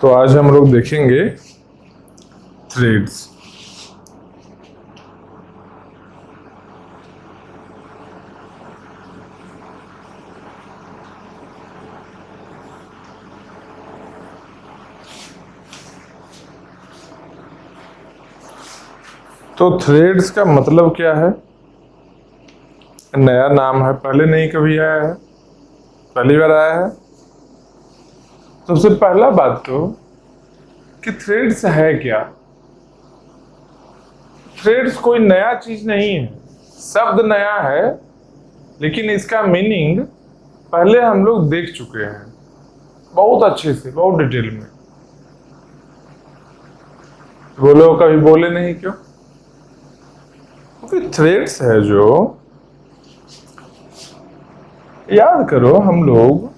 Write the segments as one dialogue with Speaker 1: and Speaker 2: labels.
Speaker 1: तो आज हम लोग देखेंगे थ्रेड्स। तो थ्रेड्स का मतलब क्या है? नया नाम है, पहले नहीं कभी आया है, पहली बार आया है। सबसे पहला बात तो कि थ्रेड्स है क्या? थ्रेड्स कोई नया चीज नहीं है, शब्द नया है, लेकिन इसका मीनिंग पहले हम लोग देख चुके हैं बहुत अच्छे से, बहुत डिटेल में। वो लोग कभी बोले नहीं, क्यों? क्योंकि थ्रेड्स है जो, याद करो, हम लोग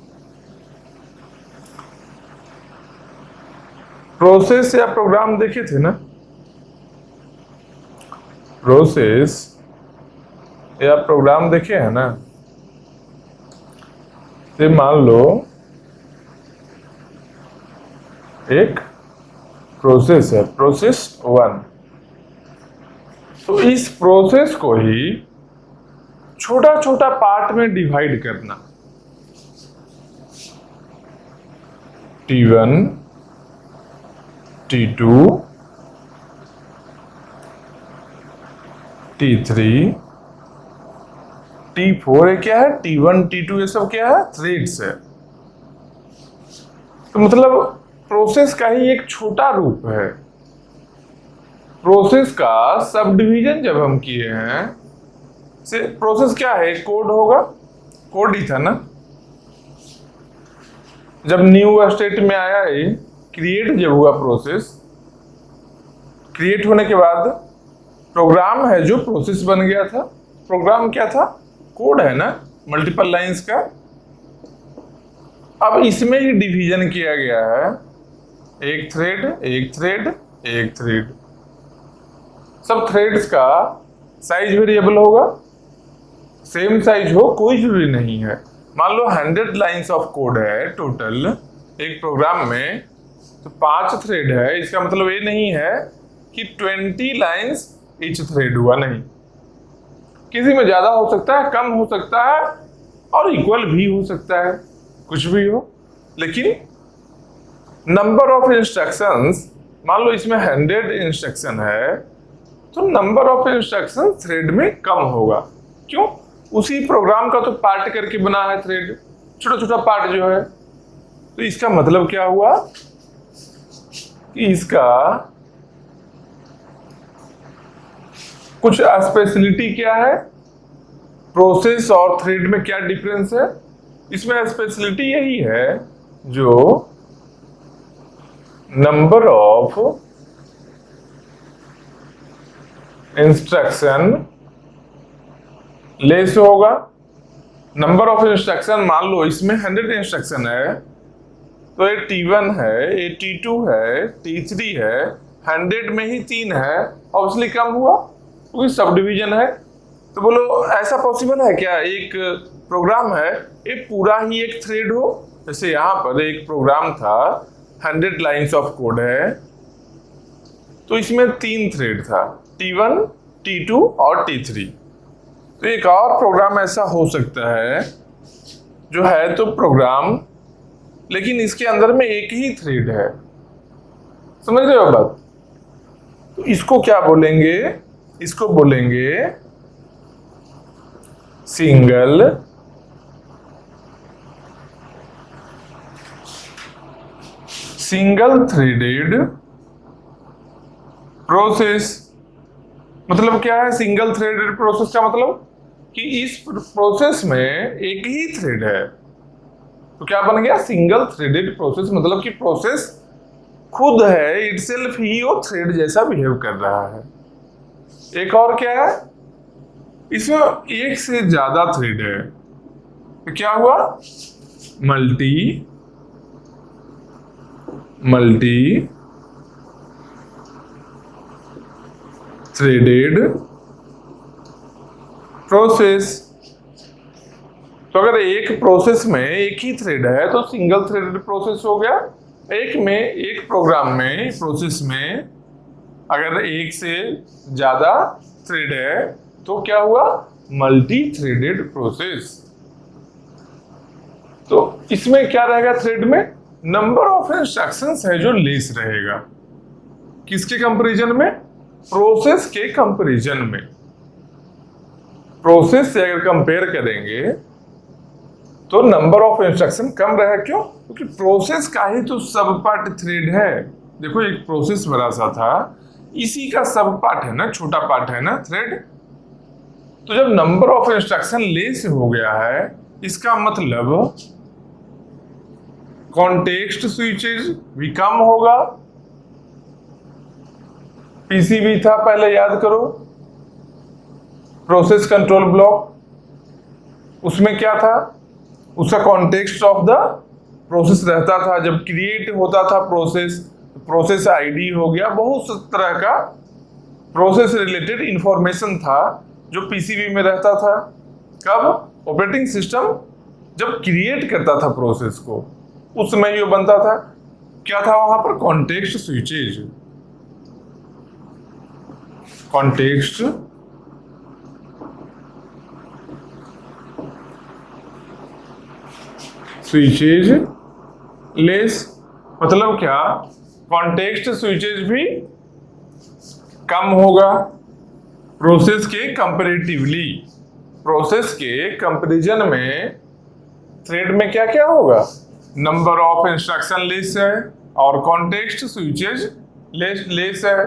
Speaker 1: प्रोसेस या प्रोग्राम देखे थे ना। प्रोसेस या प्रोग्राम देखे हैं ना। तो मान लो एक प्रोसेस है, प्रोसेस 1। तो इस प्रोसेस को ही छोटा छोटा पार्ट में डिवाइड करना। T1, T2, T3, T4, ये क्या है? T1, T2, ये सब क्या है? थ्रेड्स है। तो मतलब प्रोसेस का ही एक छोटा रूप है। प्रोसेस का सब डिवीजन जब हम किए हैं, से प्रोसेस क्या है? कोड होगा, कोड ही था ना। जब न्यू स्टेट में आया है, क्रिएट जब हुआ प्रोसेस, क्रिएट होने के बाद प्रोग्राम है जो प्रोसेस बन गया था। प्रोग्राम क्या था? कोड है ना, मल्टीपल लाइंस का। अब इसमें ही डिवीजन किया गया है, एक थ्रेड, एक थ्रेड, एक थ्रेड। सब थ्रेड्स का साइज वेरिएबल होगा, सेम साइज हो कोई जरूरी नहीं है। मान लो 100 लाइंस ऑफ कोड है टोटल एक प्रोग्राम में, तो 5 थ्रेड है। इसका मतलब ये नहीं है कि 20 लाइंस ईच थ्रेड हुआ, नहीं। किसी में ज्यादा हो सकता है, कम हो सकता है, और इक्वल भी हो सकता है, कुछ भी हो। लेकिन नंबर ऑफ इंस्ट्रक्शंस, मान लो इसमें 100 इंस्ट्रक्शन है, तो नंबर ऑफ इंस्ट्रक्शन थ्रेड में कम होगा। क्यों? उसी प्रोग्राम का तो पार्ट करके बना है थ्रेड, छोटा छोटा पार्ट जो है। तो इसका मतलब क्या हुआ कि इसका कुछ स्पेशलिटी क्या है? प्रोसेस और थ्रेड में क्या डिफरेंस है? इसमें स्पेशलिटी यही है जो नंबर ऑफ इंस्ट्रक्शन लेस होगा। नंबर ऑफ इंस्ट्रक्शन, मान लो इसमें 100 इंस्ट्रक्शन है, तो ये T1 है, ये T2 है, T3 है, 100 में ही 3 है, ऑब्वियसली कम हुआ क्योंकि सब डिवीजन है। तो बोलो ऐसा पॉसिबल है क्या? एक प्रोग्राम है, ये पूरा ही एक थ्रेड हो। जैसे यहाँ पर एक प्रोग्राम था, 100 लाइंस ऑफ कोड है, तो इसमें 3 थ्रेड था, T1, T2 और T3। तो एक और प्रोग्राम ऐसा हो सकता है जो है तो प्रोग्राम, लेकिन इसके अंदर में एक ही थ्रेड है। समझ रहे हो बात? तो इसको क्या बोलेंगे? इसको बोलेंगे सिंगल थ्रेडेड प्रोसेस। मतलब क्या है सिंगल थ्रेडेड प्रोसेस का? मतलब कि इस प्रोसेस में एक ही थ्रेड है, तो क्या बन गया? Single threaded process. मतलब कि प्रोसेस खुद है, इटसेल्फ ही वो थ्रेड जैसा बिहेव कर रहा है। एक और क्या है? इसमें एक से ज्यादा थ्रेड है, तो क्या हुआ? Multi threaded process. तो अगर एक प्रोसेस में एक ही थ्रेड है तो सिंगल थ्रेडेड प्रोसेस हो गया। एक प्रोग्राम में, प्रोसेस में अगर एक से ज्यादा थ्रेड है तो क्या हुआ? Multi threaded process. तो इसमें क्या रहेगा? थ्रेड में नंबर ऑफ इंस्ट्रक्शंस है जो लेस रहेगा। किसके कंपैरिजन में? प्रोसेस के कंपैरिजन में। प्रोसेस से अगर कंपेयर करेंगे तो नंबर ऑफ इंस्ट्रक्शन कम रहेगा। क्यों? क्योंकि प्रोसेस का ही तो सब पार्ट थ्रेड है। देखो एक प्रोसेस बड़ा सा था, इसी का सब पार्ट है ना, छोटा पार्ट है ना थ्रेड। तो जब नंबर ऑफ इंस्ट्रक्शन लेस हो गया है, इसका मतलब कॉन्टेक्स्ट स्विचेज भी कम होगा। पीसीबी था पहले, याद करो, प्रोसेस कंट्रोल ब्लॉक। उसमें क्या था? उसका कॉन्टेक्स्ट ऑफ द प्रोसेस रहता था। जब क्रिएट होता था प्रोसेस, प्रोसेस आईडी हो गया, बहुत तरह का प्रोसेस रिलेटेड इंफॉर्मेशन था जो पीसीबी में रहता था। कब? ऑपरेटिंग सिस्टम जब क्रिएट करता था प्रोसेस को, उस समय ये बनता था। क्या था वहां पर? Context switches. Context switches less. मतलब क्या? कॉन्टेक्स्ट स्विचेज भी कम होगा प्रोसेस के कंपैरेटिवली। प्रोसेस के कंपैरिजन में थ्रेड में क्या क्या होगा? नंबर ऑफ इंस्ट्रक्शन लेस है और कॉन्टेक्स्ट स्विचेज लेस है।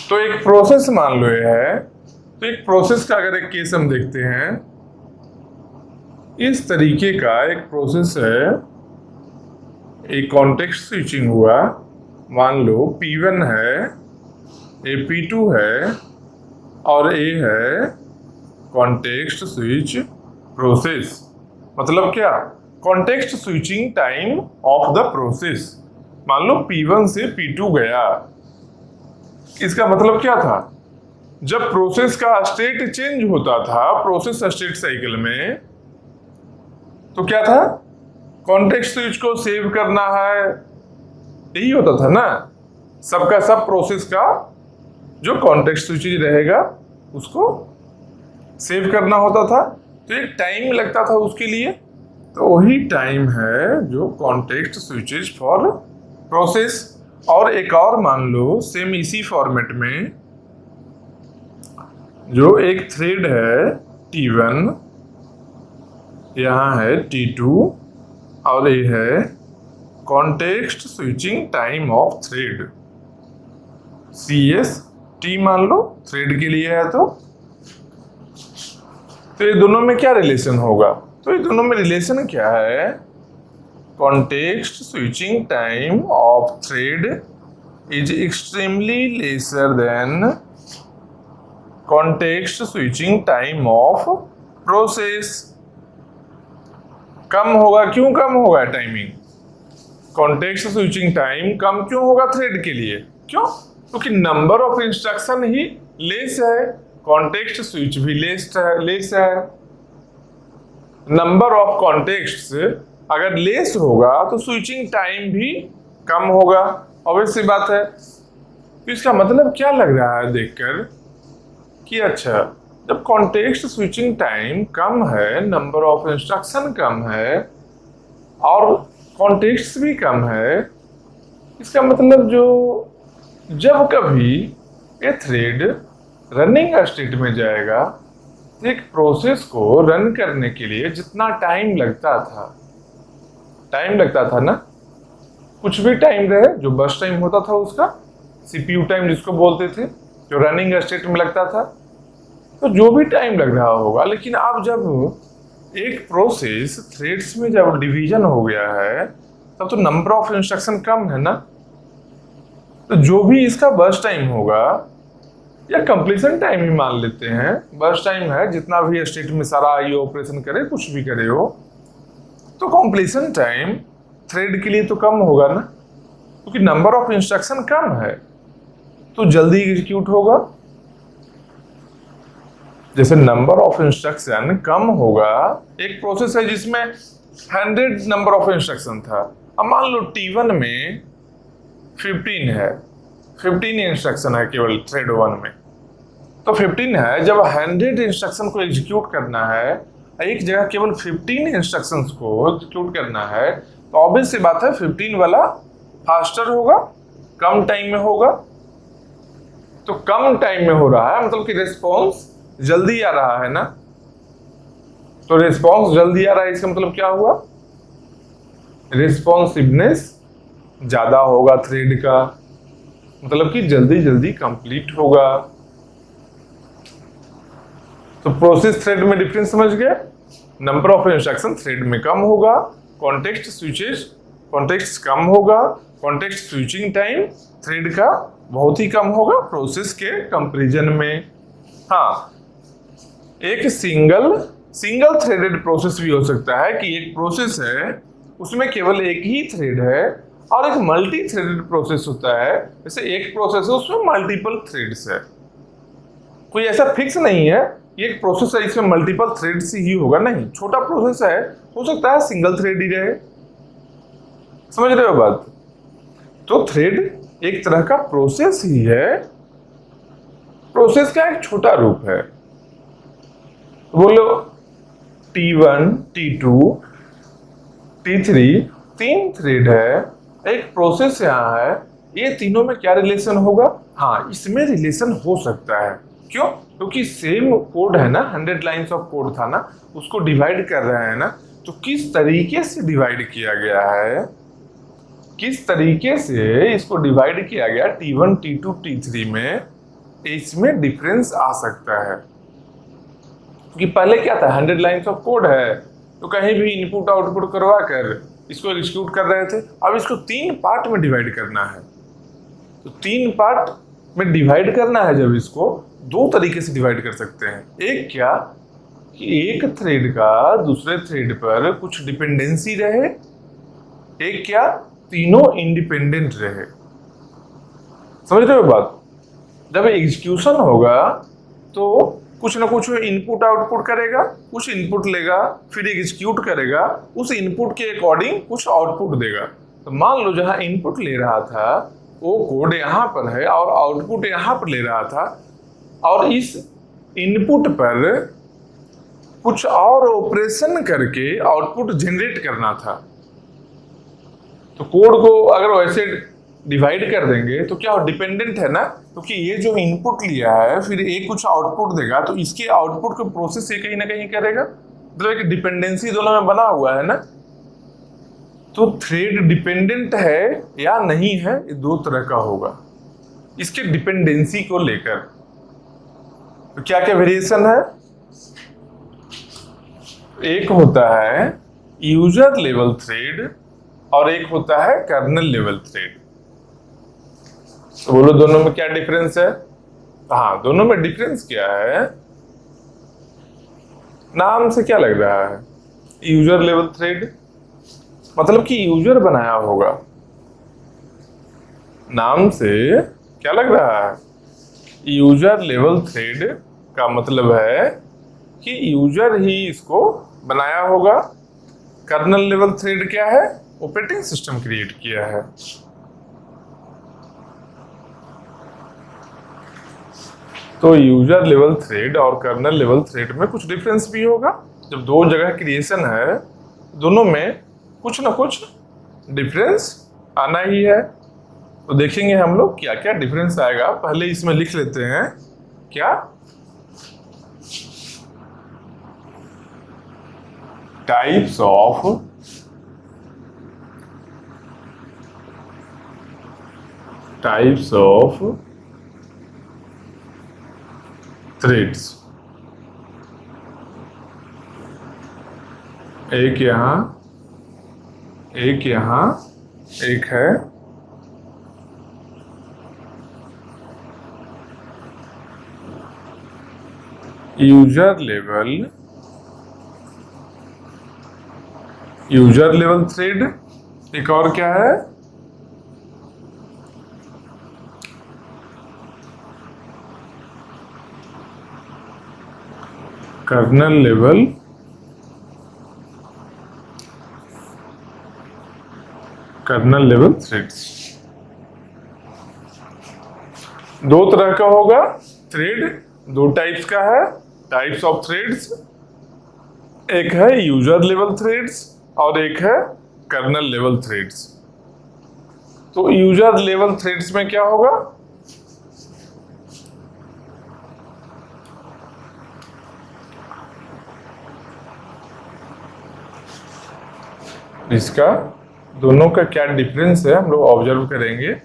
Speaker 1: तो एक प्रोसेस मान लो ये है, तो एक प्रोसेस का अगर एक केस हम देखते हैं, इस तरीके का एक प्रोसेस है। एक कॉन्टेक्स्ट स्विचिंग हुआ, मान लो P1 है, ए P2 है और ए है कॉन्टेक्स्ट स्विच प्रोसेस। मतलब क्या? Context switching time of the process. मान लो P1 से P2 गया, इसका मतलब क्या था? जब प्रोसेस का स्टेट चेंज होता था प्रोसेस स्टेट साइकिल में, तो क्या था? कॉन्टेक्स्ट स्विच को सेव करना है, यही होता था ना। सबका सब प्रोसेस का जो कॉन्टेक्स्ट स्विच रहेगा उसको सेव करना होता था, तो एक टाइम लगता था उसके लिए। तो वही टाइम है जो कॉन्टेक्स्ट स्विचेज फॉर प्रोसेस। और एक और मान लो सेम इसी फॉर्मेट में, जो एक थ्रेड है T1, यहाँ है T2 और ये है context switching time of thread CST मान लो, थ्रेड के लिए है। तो ये दोनों में क्या रिलेशन होगा? तो ये दोनों में रिलेशन क्या है? Context switching time of thread is extremely lesser than context switching time of process. कम होगा। क्यों कम होगा टाइमिंग? कॉन्टेक्स्ट स्विचिंग टाइम कम क्यों होगा थ्रेड के लिए? क्यों? क्योंकि नंबर ऑफ इंस्ट्रक्शन ही लेस है, कॉन्टेक्स्ट स्विच भी लेस है। नंबर ऑफ कॉन्टेक्स्ट अगर लेस होगा तो स्विचिंग टाइम भी कम होगा, ऑब्वियस सी बात है। तो इसका मतलब क्या लग रहा है देखकर कि अच्छा, जब कॉन्टेक्स्ट स्विचिंग टाइम कम है, नंबर ऑफ इंस्ट्रक्शन कम है और कॉन्टेक्स्ट भी कम है, इसका मतलब जो जब कभी ये थ्रेड रनिंग स्टेट में जाएगा, तो एक प्रोसेस को रन करने के लिए जितना टाइम लगता था ना, कुछ भी टाइम रहे, जो बस टाइम होता था उसका, CPU टाइम जिसको बोलते थे, जो रनिंग स्टेट में लगता था, तो जो भी टाइम लग रहा होगा। लेकिन अब जब एक प्रोसेस थ्रेड्स में जब डिवीजन हो गया है, तब तो नंबर ऑफ इंस्ट्रक्शन कम है ना, तो जो भी इसका बर्स्ट टाइम होगा या कंप्लीशन टाइम ही मान लेते हैं, बर्स्ट टाइम है, जितना भी स्टेट में सारा ये ऑपरेशन करे, कुछ भी करे हो, तो कंप्लीशन टाइम थ्रेड के लिए तो कम होगा ना, क्योंकि नंबर ऑफ इंस्ट्रक्शन कम है तो जल्दी एग्जीक्यूट होगा। जैसे नंबर ऑफ इंस्ट्रक्शन कम होगा, एक प्रोसेस है जिसमें 100 नंबर ऑफ इंस्ट्रक्शन था। अब मान लो T1 में 15 है, 15 इंस्ट्रक्शन है केवल थ्रेड 1 में, तो 15 है। जब 100 इंस्ट्रक्शन को एग्जीक्यूट करना है, एक जगह केवल 15 इंस्ट्रक्शंस को एग्जीक्यूट करना है, तो ऑब्वियस सी बात है 15 वाला फास्टर होगा, कम टाइम में होगा। तो कम टाइम में हो रहा है मतलब कि रिस्पॉन्स जल्दी आ रहा है ना, तो रिस्पॉन्स जल्दी आ रहा है, इसका मतलब क्या हुआ, रिस्पॉन्सिवनेस ज्यादा होगा थ्रेड का, मतलब कि जल्दी जल्दी कंप्लीट होगा। तो प्रोसेस थ्रेड में डिफरेंस समझ गए, नंबर ऑफ इंस्ट्रक्शन थ्रेड में कम होगा, कॉन्टेक्स्ट स्विचेस कॉन्टेक्स्ट कम होगा, कॉन्टेक्स्ट स्विचिंग टाइम थ्रेड का बहुत ही कम होगा प्रोसेस के कंपैरिजन में। हाँ, एक सिंगल थ्रेडेड प्रोसेस भी हो सकता है कि एक प्रोसेस है उसमें केवल एक ही थ्रेड है, और एक मल्टी थ्रेडेड प्रोसेस होता है, जैसे एक प्रोसेस है उसमें मल्टीपल थ्रेड्स है। कोई ऐसा फिक्स नहीं है कि एक प्रोसेस है इसमें मल्टीपल थ्रेड्स ही होगा, नहीं, छोटा प्रोसेस है, हो सकता है सिंगल थ्रेड ही रहे। समझ रहे हो बात? तो थ्रेड एक तरह का प्रोसेस ही है, प्रोसेस का एक छोटा रूप है। बोलो T1, T2, T3 तीन थ्रेड है, एक प्रोसेस यहाँ है, ये तीनों में क्या रिलेशन होगा? हाँ, इसमें रिलेशन हो सकता है। क्यों? क्योंकि सेम कोड है ना, 100 लाइंस ऑफ कोड था ना, उसको डिवाइड कर रहे हैं ना, तो किस तरीके से डिवाइड किया गया है, किस तरीके से इसको डिवाइड किया गया T1, T2, T3 में, इसमें डिफरेंस आ सकता है। क्योंकि पहले क्या था, 100 लाइंस ऑफ कोड है, तो कहीं भी इनपुट आउटपुट करवा कर इसको एग्जीक्यूट कर रहे थे। अब इसको 3 पार्ट में डिवाइड करना है, तो 3 पार्ट में डिवाइड करना है। जब इसको 2 तरीके से डिवाइड कर सकते हैं, एक क्या कि एक थ्रेड का दूसरे थ्रेड पर कुछ डिपेंडेंसी रहे, एक क्या तीनों इंडिपेंडेंट रहे। समझ रहे हो बात? जब एग्जीक्यूशन होगा तो कुछ ना कुछ इनपुट आउटपुट करेगा, कुछ इनपुट लेगा, फिर एग्जीक्यूट करेगा, उस इनपुट के अकॉर्डिंग कुछ आउटपुट देगा। तो मान लो जहां इनपुट ले रहा था वो कोड यहाँ पर है और आउटपुट यहाँ पर ले रहा था, और इस इनपुट पर कुछ और ऑपरेशन करके आउटपुट जनरेट करना था। तो कोड को अगर वैसे डिवाइड कर देंगे तो क्या डिपेंडेंट है ना, क्योंकि ये जो इनपुट लिया है फिर एक कुछ आउटपुट देगा, तो इसके आउटपुट को प्रोसेस ये कहीं ना कहीं करेगा, मतलब एक डिपेंडेंसी दोनों में बना हुआ है ना। तो थ्रेड डिपेंडेंट है या नहीं है, ये 2 तरह का होगा इसके डिपेंडेंसी को लेकर। तो क्या क्या वेरिएशन है? एक होता है यूजर लेवल थ्रेड और एक होता है कर्नेल लेवल थ्रेड। तो बोलो दोनों में क्या डिफरेंस है? हाँ, दोनों में डिफरेंस क्या है? नाम से क्या लग रहा है? यूजर लेवल थ्रेड मतलब कि यूजर बनाया होगा, नाम से क्या लग रहा है? यूजर लेवल थ्रेड का मतलब है कि यूजर ही इसको बनाया होगा। कर्नेल लेवल थ्रेड क्या है? ऑपरेटिंग सिस्टम क्रिएट किया है। तो यूजर लेवल थ्रेड और कर्नेल लेवल थ्रेड में कुछ डिफरेंस भी होगा। जब 2 जगह क्रिएशन है, दोनों में कुछ ना कुछ डिफरेंस आना ही है। तो देखेंगे हम लोग क्या क्या डिफरेंस आएगा। पहले इसमें लिख लेते हैं क्या, टाइप्स ऑफ थ्रेड्स। एक यहां, एक यहां, एक है यूजर लेवल थ्रेड, एक और क्या है kernel level kernel level threads. दो तरह का होगा थ्रेड, दो टाइप्स का है, टाइप्स ऑफ थ्रेड्स। एक है यूजर लेवल थ्रेड्स और एक है कर्नल लेवल थ्रेड्स। तो यूजर लेवल थ्रेड्स में क्या होगा, इसका दोनों का क्या डिफरेंस है हम लोग ऑब्जर्व करेंगे।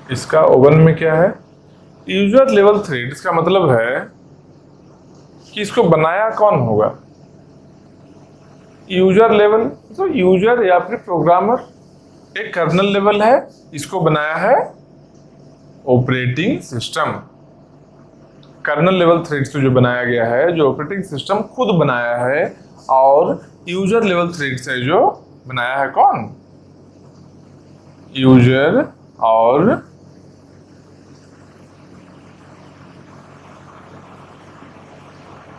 Speaker 1: इसका ओवन में क्या है, यूजर लेवल थ्रेड्स का मतलब है कि इसको बनाया कौन होगा। यूजर लेवल तो यूजर या फिर प्रोग्रामर, एक कर्नल लेवल है, इसको बनाया है operating system. Kernel level threads जो बनाया गया है, जो ऑपरेटिंग सिस्टम खुद बनाया है, और यूजर लेवल थ्रेड्स है जो बनाया है कौन, यूजर और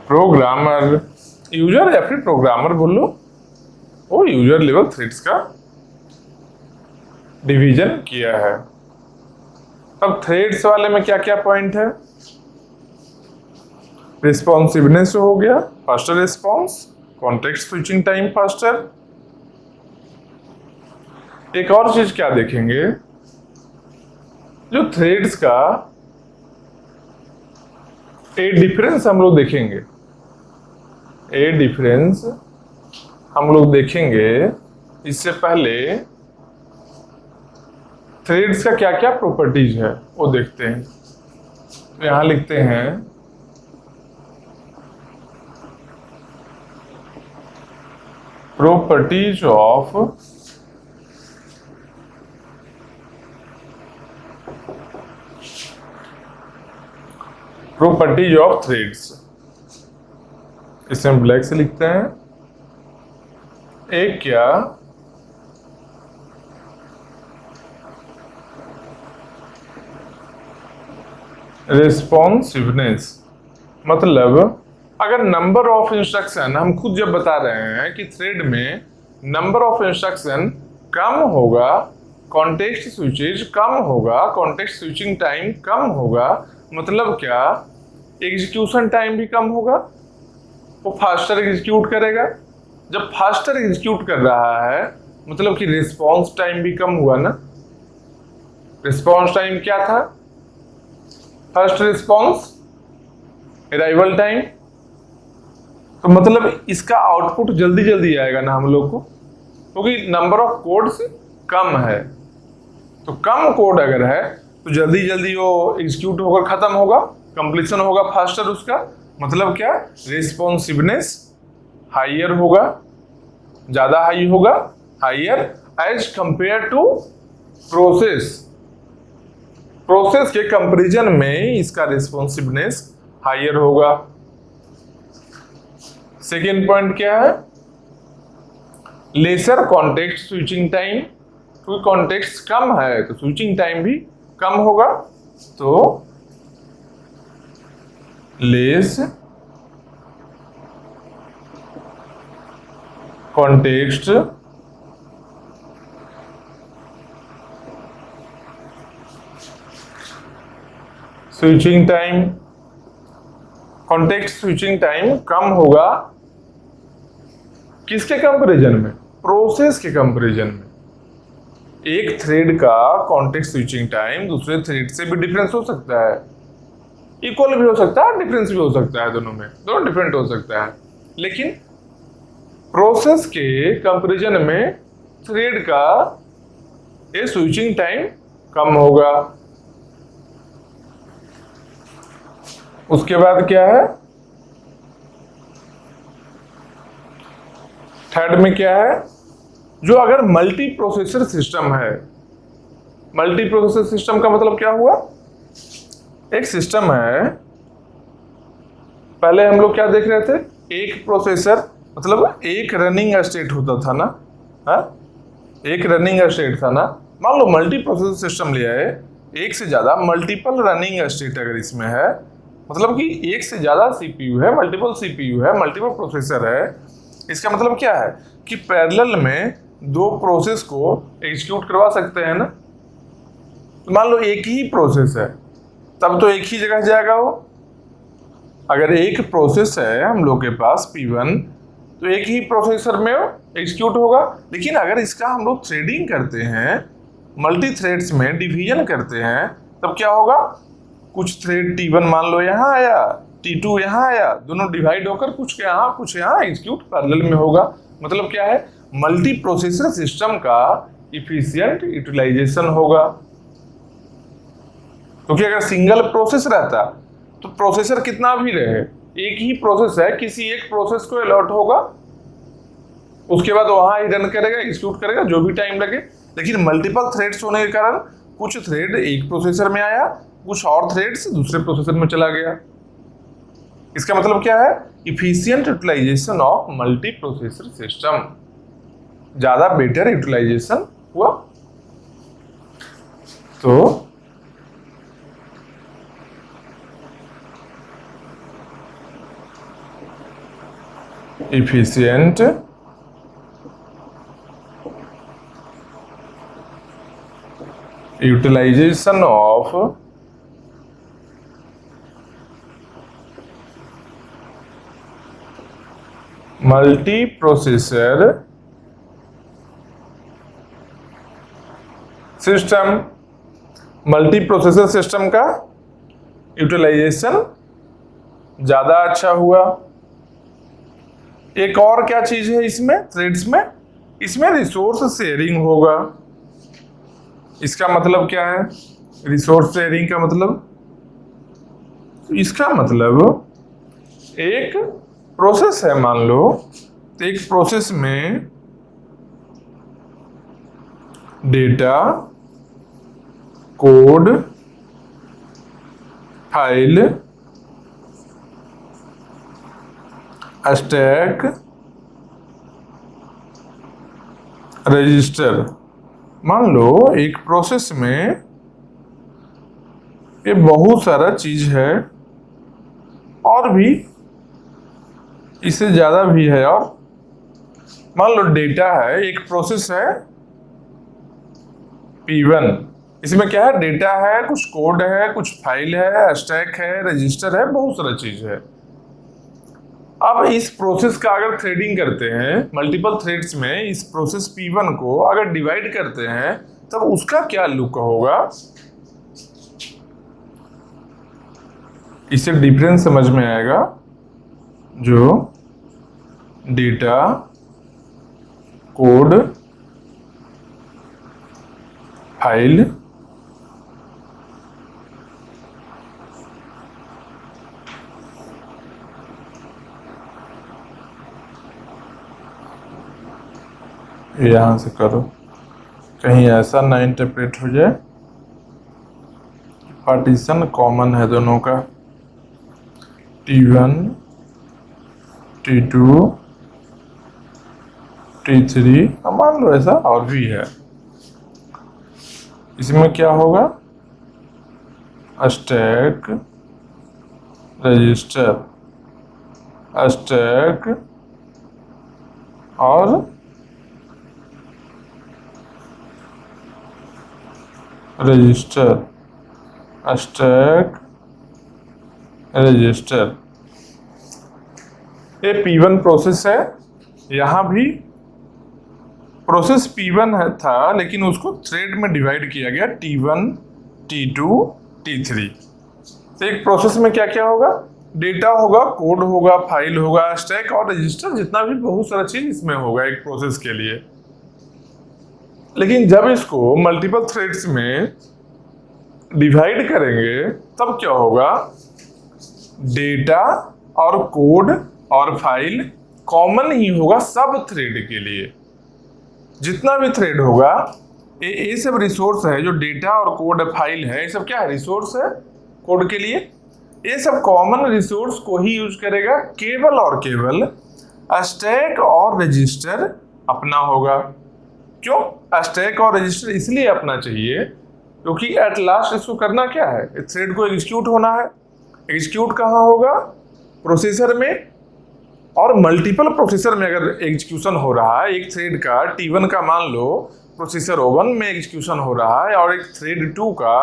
Speaker 1: प्रोग्रामर। यूजर या फिर प्रोग्रामर बोलो, वो यूजर लेवल थ्रेड्स का डिवीजन किया है। अब थ्रेड्स वाले में क्या क्या पॉइंट है, रिस्पॉन्सिवनेस हो गया, faster response, context switching time faster. एक और चीज क्या देखेंगे, जो थ्रेड्स का ए डिफरेंस हम लोग देखेंगे, ए डिफरेंस हम लोग देखेंगे। इससे पहले थ्रेड्स का क्या क्या प्रॉपर्टीज है वो देखते हैं। तो यहां लिखते हैं प्रॉपर्टीज ऑफ थ्रेड्स। इसे हम ब्लैक से लिखते हैं। एक क्या, रिस्पॉन्सिवनेस, मतलब अगर नंबर ऑफ इंस्ट्रक्शन, हम खुद जब बता रहे हैं कि थ्रेड में नंबर ऑफ इंस्ट्रक्शन कम होगा, कॉन्टेक्स्ट स्विचेज कम होगा, कॉन्टेक्स्ट स्विचिंग टाइम कम होगा, मतलब क्या, एग्जीक्यूशन टाइम भी कम होगा, वो फास्टर एग्जीक्यूट करेगा। जब फास्टर एग्जीक्यूट कर रहा है मतलब कि रिस्पॉन्स टाइम भी कम हुआ ना। रिस्पॉन्स टाइम क्या था, फर्स्ट रिस्पॉन्स, अराइवल टाइम, तो मतलब इसका आउटपुट जल्दी जल्दी आएगा ना हम लोग को, क्योंकि नंबर ऑफ कोड्स कम है। तो कम कोड अगर है तो जल्दी जल्दी वो एग्जीक्यूट होकर खत्म होगा, कंप्लीशन होगा फास्टर उसका, मतलब क्या, रिस्पॉन्सिवनेस हाइयर होगा, ज्यादा हाई होगा, higher as compare to process. Process के कंपैरिजन में इसका रिस्पॉन्सिवनेस हाइयर होगा। सेकेंड पॉइंट क्या है, लेसर कॉन्टेक्स्ट स्विचिंग टाइम, क्योंकि कॉन्टेक्स्ट कम है तो स्विचिंग टाइम भी कम होगा, तो less context switching time, context switching time कम होगा किसके कंपैरिजन में, प्रोसेस के कंपैरिजन में। एक थ्रेड का कॉन्टेक्स्ट स्विचिंग टाइम दूसरे थ्रेड से भी डिफरेंस हो सकता है, इक्वल भी हो सकता है, डिफरेंस भी हो सकता है, दोनों में दोनों डिफरेंट हो सकता है, लेकिन प्रोसेस के कंपैरिजन में थ्रेड का ये स्विचिंग टाइम कम होगा। उसके बाद क्या है, थर्ड में क्या है, जो अगर मल्टी प्रोसेसर सिस्टम है, मल्टी प्रोसेसर सिस्टम का मतलब क्या हुआ, एक सिस्टम है, पहले हम लोग क्या देख रहे थे, एक प्रोसेसर मतलब एक रनिंग स्टेट होता था ना, हा? एक रनिंग स्टेट था ना। मान लो मल्टी प्रोसेसर सिस्टम लिया है, एक से ज्यादा मल्टीपल रनिंग स्टेट अगर इसमें है, मतलब कि एक से ज्यादा सीपीयू है, मल्टीपल सीपीयू है, मल्टीपल प्रोसेसर है, इसका मतलब क्या है कि पैरेलल में दो प्रोसेस को एग्जीक्यूट करवा सकते हैं ना। मान लो एक ही प्रोसेस है, तब तो एक ही जगह जाएगा वो। अगर एक प्रोसेस है हम लोग के पास P1, तो एक ही प्रोसेसर में वो एग्जीक्यूट होगा। लेकिन अगर इसका हम लोग थ्रेडिंग करते हैं, मल्टी थ्रेड्स में डिवीजन करते हैं, तब क्या होगा, कुछ थ्रेड T1 मान लो यहाँ आया, T2 यहाँ आया, दोनों डिवाइड होकर कुछ यहाँ एग्जीक्यूट पैरेलल में होगा। मतलब क्या है, मल्टी प्रोसेसर सिस्टम का इफिशिएंट यूटिलाइजेशन होगा। क्योंकि अगर सिंगल प्रोसेस रहता तो प्रोसेसर कितना भी रहे, एक ही प्रोसेस है, किसी एक प्रोसेस को अलॉट होगा, उसके बाद वहां ही रन करेगा, एग्जीक्यूट करेगा, जो भी टाइम लगे। लेकिन मल्टीपल थ्रेड्स होने के कारण कुछ थ्रेड एक प्रोसेसर में आया, कुछ और थ्रेड्स दूसरे प्रोसेसर में चला गया। इसका मतलब क्या है, efficient utilization of multi processor system, ज्यादा बेटर यूटिलाइजेशन हुआ। तो efficient utilization of multiprocessor system, multiprocessor system का यूटिलाइजेशन ज्यादा अच्छा हुआ। एक और क्या चीज है इसमें, थ्रेड्स में, इसमें रिसोर्स शेयरिंग होगा। इसका मतलब क्या है, रिसोर्स शेयरिंग का मतलब, तो इसका मतलब एक प्रोसेस है, मान लो, तो एक प्रोसेस में data, code, file, stack, register, मान लो एक प्रोसेस में ये बहुत सारा चीज है, और भी इससे ज्यादा भी है। और मान लो डेटा है, एक प्रोसेस है P1, इसमें क्या है, डेटा है, कुछ कोड है, कुछ फाइल है, स्टैक है, रजिस्टर है, बहुत सारा चीज है। अब इस प्रोसेस का अगर थ्रेडिंग करते हैं मल्टीपल थ्रेड्स में, इस प्रोसेस P1 को अगर डिवाइड करते हैं, तब उसका क्या लुक होगा, इससे डिफरेंस समझ में आएगा। जो डेटा, कोड, फाइल, यहां से करो, कहीं ऐसा ना इंटरप्रेट हो जाए, पार्टीशन कॉमन है दोनों का, T1, T2, T3, मान लो ऐसा और भी है। इसमें क्या होगा, स्टैक, रजिस्टर, स्टैक और रजिस्टर, स्टैक, रजिस्टर। ये P1 प्रोसेस है, यहां भी प्रोसेस P1 है था, लेकिन उसको थ्रेड में डिवाइड किया गया, T1, T2, T3। तो एक प्रोसेस में क्या क्या होगा, डेटा होगा, कोड होगा, फाइल होगा, स्टैक और रजिस्टर, जितना भी बहुत सारा चीज इसमें होगा एक प्रोसेस के लिए। लेकिन जब इसको मल्टीपल थ्रेड्स में डिवाइड करेंगे, तब क्या होगा, डेटा और कोड और फाइल कॉमन ही होगा सब थ्रेड के लिए। जितना भी थ्रेड होगा, ये सब रिसोर्स है, जो डेटा और कोड फाइल है, ये सब क्या है, रिसोर्स है कोड के लिए। ये सब कॉमन रिसोर्स को ही यूज करेगा, केवल और केवल स्टैक और रजिस्टर अपना होगा। क्यों स्टैक और रजिस्टर इसलिए अपना चाहिए, क्योंकि एट लास्ट इसको करना क्या है, थ्रेड को एग्जीक्यूट होना है। एग्जीक्यूट कहाँ होगा, प्रोसेसर में, और मल्टीपल प्रोसेसर में अगर एग्जीक्यूशन हो रहा है, एक थ्रेड का T1 का मान लो प्रोसेसर O1 में एग्जीक्यूशन हो रहा है और एक थ्रेड 2 का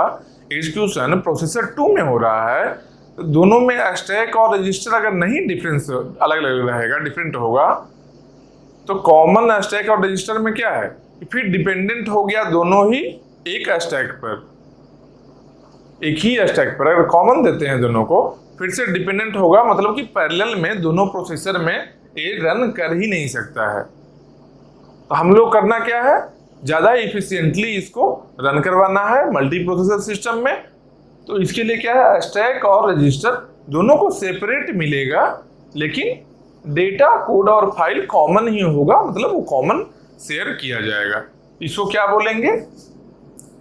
Speaker 1: एग्जीक्यूशन प्रोसेसर 2 में हो रहा है, तो दोनों में स्टैक और रजिस्टर अगर नहीं डिफरेंस अलग अलग रहेगा, डिफरेंट होगा, तो कॉमन स्टैक और रजिस्टर में क्या है, फिर डिपेंडेंट हो गया दोनों ही एक स्टैक पर, एक ही स्टैक पर। अगर कॉमन देते हैं दोनों को, फिर से डिपेंडेंट होगा, मतलब कि पैरेलल में दोनों प्रोसेसर में ये रन कर ही नहीं सकता है। तो हम लोग करना क्या है, ज़्यादा इफिशिएंटली इसको रन करवाना है मल्टी प्रोसेसर सिस्टम में। तो इसके लिए क्या है, स्टैक और रजिस्टर दोनों को सेपरेट मिलेगा, लेकिन डेटा कोड और फाइल कॉमन ही होगा, मतलब वो कॉमन शेयर किया जाएगा। इसको क्या बोलेंगे,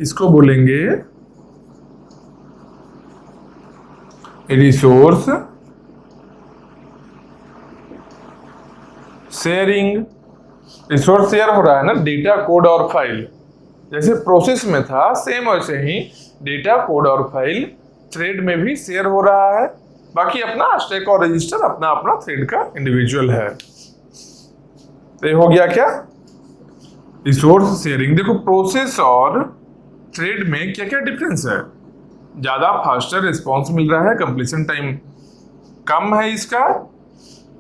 Speaker 1: इसको बोलेंगे रिसोर्स शेयरिंग। रिसोर्स शेयर हो रहा है ना, डेटा कोड और फाइल, जैसे प्रोसेस में था सेम वैसे ही डेटा कोड और फाइल थ्रेड में भी शेयर हो रहा है। बाकी अपना स्टैक और रजिस्टर अपना अपना थ्रेड का इंडिविजुअल है। तो ये हो गया क्या, रिसोर्स शेयरिंग। देखो प्रोसेस और थ्रेड में क्या क्या डिफरेंस है, ज़्यादा फास्टर रिस्पॉन्स मिल रहा है, कंप्लीशन टाइम कम है इसका,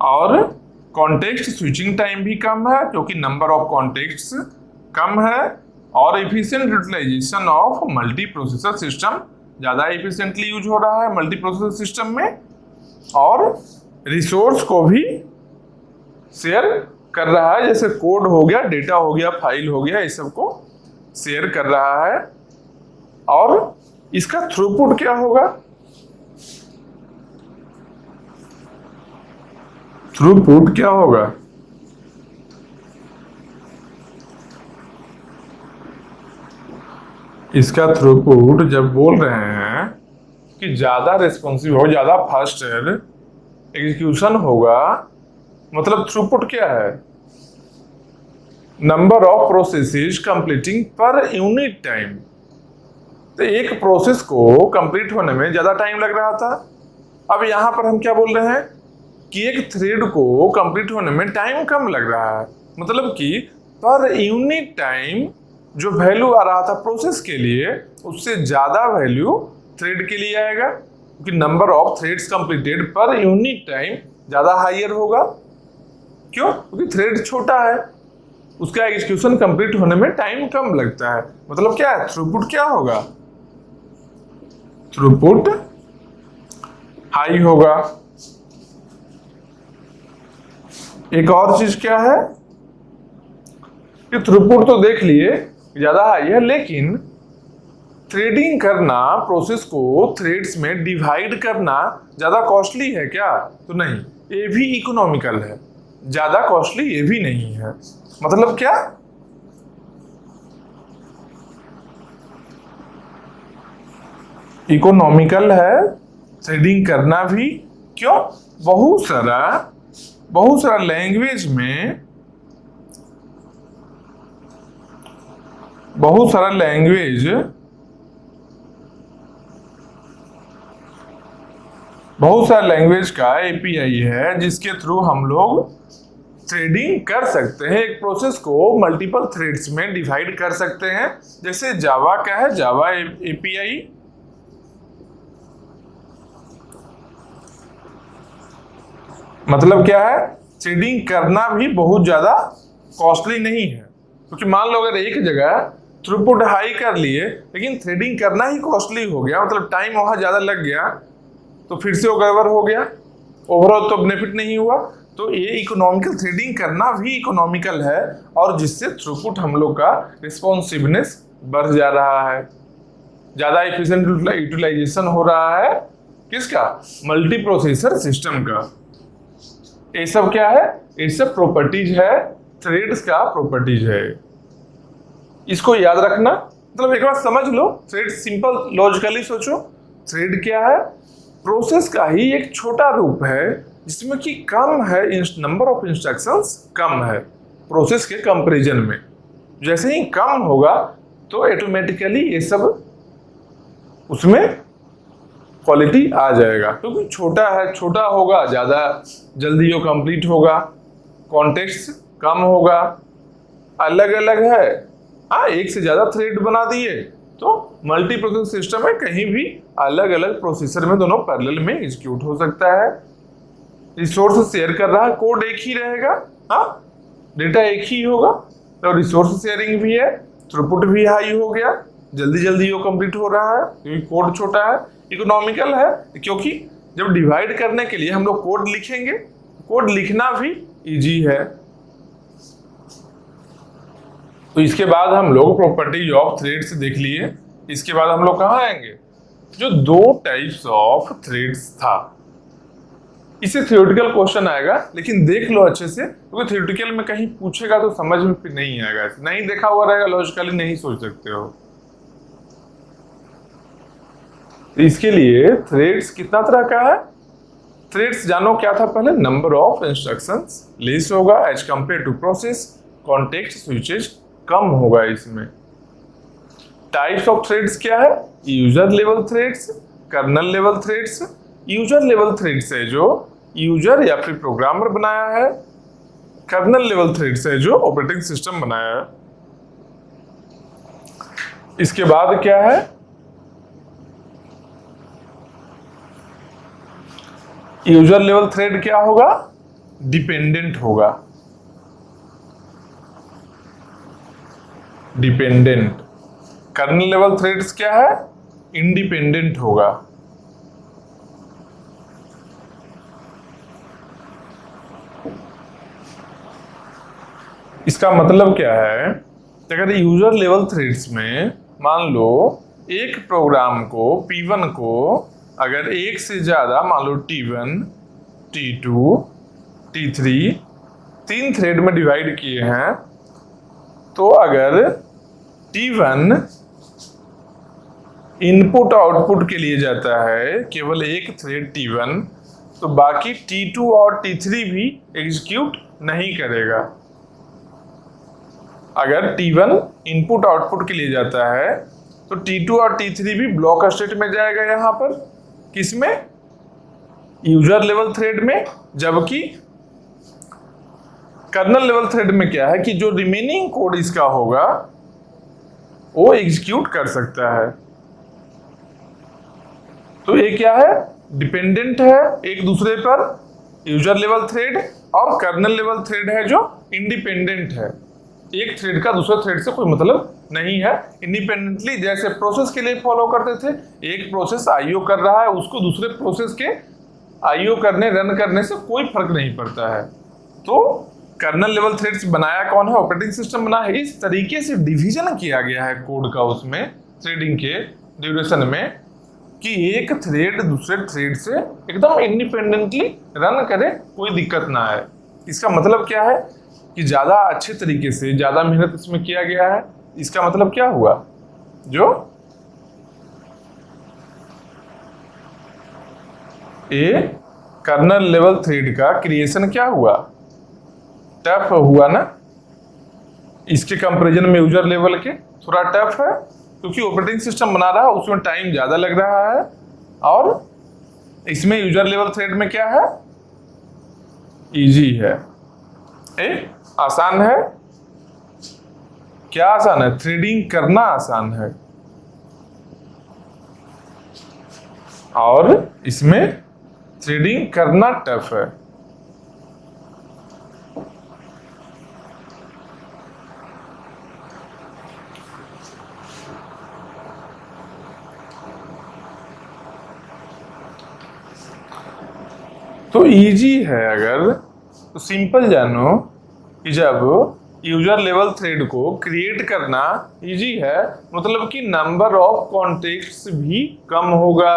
Speaker 1: और कॉन्टेक्स्ट स्विचिंग टाइम भी कम है क्योंकि नंबर ऑफ कॉन्टेक्ट्स कम है, और efficient utilization of multi processor system, ज़्यादा एफिशिएंटली यूज हो रहा है मल्टी प्रोसेसर सिस्टम में, और रिसोर्स को भी शेयर कर रहा है, जैसे कोड हो गया, डेटा हो गया, फाइल हो गया, इस सब को शेयर कर रहा है। और इसका थ्रूपुट क्या होगा, थ्रूपुट क्या होगा, इसका थ्रूपुट जब बोल रहे हैं कि ज्यादा रिस्पॉन्सिव हो, ज्यादा फास्टर एग्जीक्यूशन होगा, मतलब थ्रूपुट क्या है, number of processes completing per unit time. तो एक प्रोसेस को कंप्लीट होने में ज़्यादा टाइम लग रहा था, अब यहाँ पर हम क्या बोल रहे हैं कि एक थ्रेड को कंप्लीट होने में टाइम कम लग रहा है, मतलब कि पर यूनिट टाइम जो वैल्यू आ रहा था प्रोसेस के लिए, उससे ज़्यादा वैल्यू थ्रेड के लिए आएगा, क्योंकि number of threads completed per unit time ज़्यादा हायर होगा। क्यों, क्योंकि थ्रेड छोटा है, उसका एग्जीक्यूशन कंप्लीट होने में टाइम कम लगता है। मतलब क्या है, थ्रूपुट क्या होगा, थ्रूपुट हाई होगा। एक और चीज क्या है कि थ्रूपुट तो देख लिए ज्यादा हाई है, लेकिन थ्रेडिंग करना, प्रोसेस को थ्रेड्स में डिवाइड करना ज्यादा कॉस्टली है क्या, तो नहीं, ये भी इकोनॉमिकल है, ज्यादा कॉस्टली ये भी नहीं है। मतलब क्या, इकोनॉमिकल है थ्रेडिंग करना भी। क्यों, बहुत सारा लैंग्वेज में, बहुत सारा लैंग्वेज का एपीआई है जिसके थ्रू हम लोग थ्रेडिंग कर सकते हैं, एक प्रोसेस को मल्टीपल थ्रेड्स में डिवाइड कर सकते हैं। जैसे जावा का है, जावा एपीआई, मतलब क्या है, थ्रेडिंग करना भी बहुत ज्यादा कॉस्टली नहीं है, क्योंकि मान लो अगर एक जगह थ्रूपुट हाई कर लिए लेकिन थ्रेडिंग करना ही कॉस्टली हो गया, मतलब टाइम वहां ज्यादा लग गया, तो फिर से वो गड़बड़ हो गया, ओवरऑल तो बेनिफिट नहीं हुआ। तो ये इकोनॉमिकल, थ्रेडिंग करना भी इकोनॉमिकल है, और जिससे थ्रूपुट हम लोग का रिस्पॉन्सिवनेस बढ़ जा रहा है, ज्यादा एफिशिएंट यूटिलाइजेशन हो रहा है किसका, मल्टी प्रोसेसर सिस्टम का। ये सब क्या है, ये सब प्रॉपर्टीज है, थ्रेड्स का प्रॉपर्टीज है, इसको याद रखना। मतलब एक बार समझ लो, थ्रेड सिंपल लॉजिकली सोचो, थ्रेड क्या है, प्रोसेस का ही एक छोटा रूप है जिसमें कि कम है, नंबर ऑफ इंस्ट्रक्शंस कम है प्रोसेस के कंपैरिजन में। जैसे ही कम होगा तो ऑटोमेटिकली ये सब उसमें क्वालिटी आ जाएगा, क्योंकि छोटा है, छोटा होगा ज़्यादा जल्दी वो कंप्लीट होगा, कॉन्टेक्स्ट कम होगा। अलग अलग है, हाँ एक से ज़्यादा थ्रेड बना दिए तो मल्टी प्रोसेस सिस्टम है, कहीं भी अलग अलग प्रोसेसर में दोनों पैरेलल में एग्जीक्यूट हो सकता है। रिसोर्स शेयर कर रहा है, कोड एक ही रहेगा, हाँ डेटा एक ही होगा, तो रिसोर्स शेयरिंग भी है, थ्रूपुट भी हाई हो गया, जल्दी जल्दी वो कंप्लीट हो रहा है क्योंकि कोड छोटा है, इकोनॉमिकल है, क्योंकि जब डिवाइड करने के लिए हम लोग कोड लिखेंगे, कोड लिखना भी इजी है। तो इसके बाद हम लोग प्रॉपर्टी ऑफ थ्रेड्स देख लिए। इसके बाद हम लोग कहाँ आएंगे, जो दो टाइप्स ऑफ थ्रेड्स था, इससे थ्योरेटिकल क्वेश्चन आएगा, लेकिन देख लो अच्छे से, क्योंकि थ्योरेटिकल में कहीं पूछेगा तो समझ में फिर नहीं आएगा, नहीं देखा हुआ रहेगा, लॉजिकली नहीं सोच सकते हो। तो इसके लिए थ्रेड्स कितना तरह का है, थ्रेड्स जानो क्या था पहले, नंबर ऑफ इंस्ट्रक्शंस लेस होगा as compare to process, context switches कम होगा इसमें। टाइप्स ऑफ थ्रेड्स क्या है, user level threads, kernel level threads. User level threads है जो यूजर या फिर प्रोग्रामर बनाया है, कर्नल लेवल थ्रेड्स है जो ऑपरेटिंग सिस्टम बनाया है। इसके बाद क्या है, यूजर लेवल थ्रेड क्या होगा, डिपेंडेंट होगा, डिपेंडेंट। कर्नल लेवल थ्रेड्स क्या है, इंडिपेंडेंट होगा। इसका मतलब क्या है, अगर यूजर लेवल थ्रेड्स में मान लो एक प्रोग्राम को P1 को अगर एक से ज्यादा मान लो T1, T2, T3 तीन थ्रेड में डिवाइड किए हैं, तो अगर T1 इनपुट आउटपुट के लिए जाता है केवल एक थ्रेड T1, तो बाकी T2 और T3 भी एग्जीक्यूट नहीं करेगा। अगर T1 इनपुट आउटपुट के लिए जाता है तो T2 और T3 भी ब्लॉक स्टेट में जाएगा, यहां पर किसमें, यूजर लेवल थ्रेड में। जबकि कर्नल लेवल थ्रेड में क्या है कि जो रिमेनिंग कोड इसका होगा वो एग्जीक्यूट कर सकता है। तो ये क्या है, डिपेंडेंट है एक दूसरे पर, यूजर लेवल थ्रेड, और कर्नल लेवल थ्रेड है जो इंडिपेंडेंट है, एक थ्रेड का दूसरे थ्रेड से कोई मतलब नहीं है, इंडिपेंडेंटली जैसे प्रोसेस के लिए फॉलो करते थे, एक प्रोसेस आईओ कर रहा है, उसको दूसरे प्रोसेस के आईओ करने रन करने से कोई फर्क नहीं पड़ता है। तो कर्नल लेवल थ्रेड्स बनाया कौन है, ऑपरेटिंग सिस्टम बना है। इस तरीके से डिवीजन किया गया है कोड का उसमें थ्रेडिंग के ड्यूरेशन में, कि एक थ्रेड दूसरे थ्रेड से एकदम इंडिपेंडेंटली रन करे, कोई दिक्कत ना आए। इसका मतलब क्या है कि ज्यादा अच्छे तरीके से ज्यादा मेहनत इसमें किया गया है। इसका मतलब क्या हुआ, जो ए कर्नल लेवल थ्रेड का क्रिएशन क्या हुआ, टफ हुआ ना, इसके कंपैरिजन में यूजर लेवल के थोड़ा टफ है, क्योंकि ऑपरेटिंग सिस्टम बना रहा है उसमें टाइम ज्यादा लग रहा है, और इसमें यूजर लेवल थ्रेड में क्या है, इजी है, आसान है। क्या आसान है, थ्रेडिंग करना आसान है, और इसमें थ्रेडिंग करना टफ है। तो इजी है अगर, तो सिंपल जानो कि जब यूजर लेवल थ्रेड को क्रिएट करना इजी है, मतलब कि नंबर ऑफ कॉन्टेक्ट्स भी कम होगा,